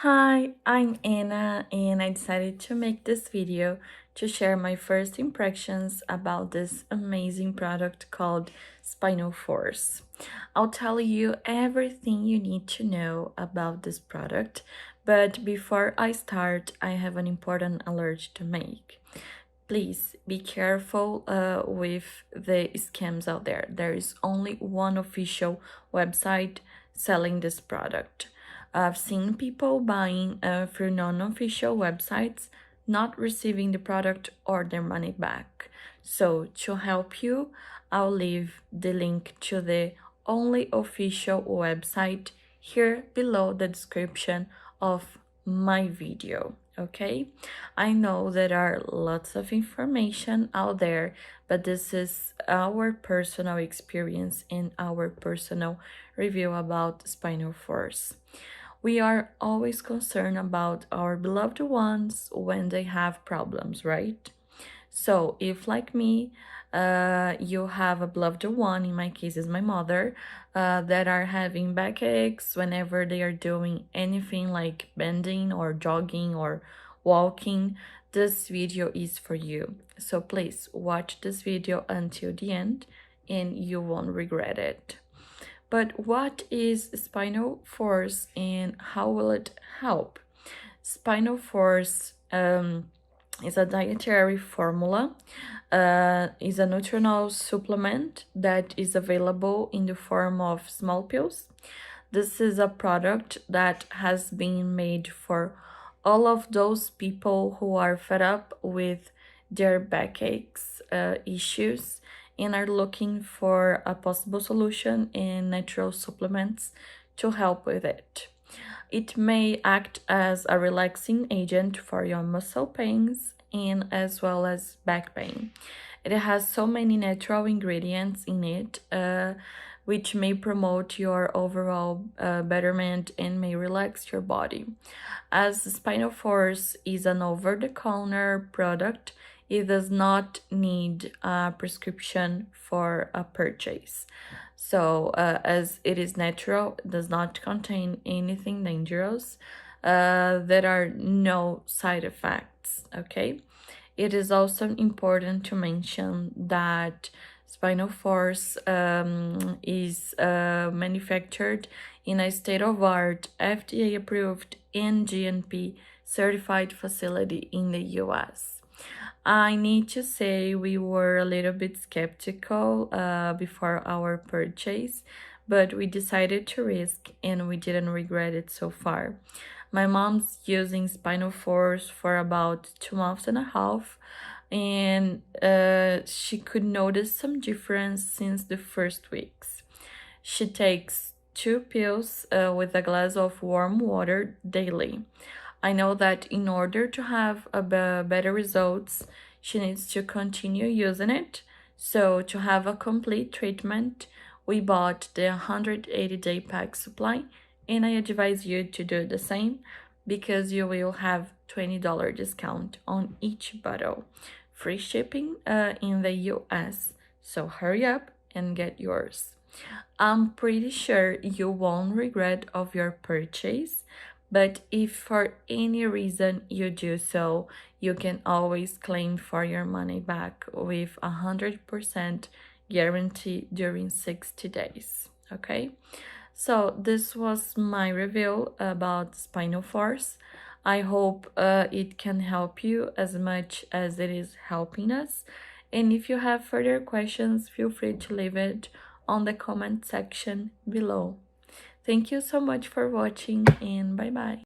Hi, I'm Anna and I decided to make this video to share my first impressions about this amazing product called Spinalforce. I'll tell you everything you need to know about this product, but before I start, I have an important alert to make. Please be careful with the scams out there. There is only one official website selling this product. I've seen people buying through non-official websites, not receiving the product or their money back. So to help you, I'll leave the link to the only official website here below the description of my video. Okay, I know there are lots of information out there, but this is our personal experience and our personal review about Spinalforce. We are always concerned about our beloved ones when they have problems, right? So if, like me, you have a beloved one, in my case is my mother, that are having backaches whenever they are doing anything like bending or jogging or walking, this video is for you. So please watch this video until the end and you won't regret it. But what is Spinalforce and how will it help? Spinalforce is a dietary formula, is a nutritional supplement that is available in the form of small pills. This is a product that has been made for all of those people who are fed up with their backaches issues and are looking for a possible solution in natural supplements to help with it. It may act as a relaxing agent for your muscle pains and as well as back pain. It has so many natural ingredients in it, which may promote your overall betterment and may relax your body. As Spinalforce is an over-the-counter product, it does not need a prescription for a purchase. So as it is natural, it does not contain anything dangerous. There are no side effects, okay? It is also important to mention that Spinalforce is manufactured in a state-of-the-art, FDA-approved and GMP certified facility in the US. I need to say we were a little bit skeptical before our purchase, but we decided to risk and we didn't regret it so far. My mom's using Spinalforce for about 2.5 months, and she could notice some difference since the first weeks. She takes 2 pills with a glass of warm water daily. I know that in order to have better results, she needs to continue using it. So to have a complete treatment, we bought the 180-day pack supply, and I advise you to do the same because you will have $20 discount on each bottle. Free shipping in the US. So hurry up and get yours. I'm pretty sure you won't regret of your purchase. But if for any reason you do so, you can always claim for your money back with 100% guarantee during 60 days, okay? So this was my review about Spinalforce. I hope it can help you as much as it is helping us. And if you have further questions, feel free to leave it on the comment section below. Thank you so much for watching and bye-bye.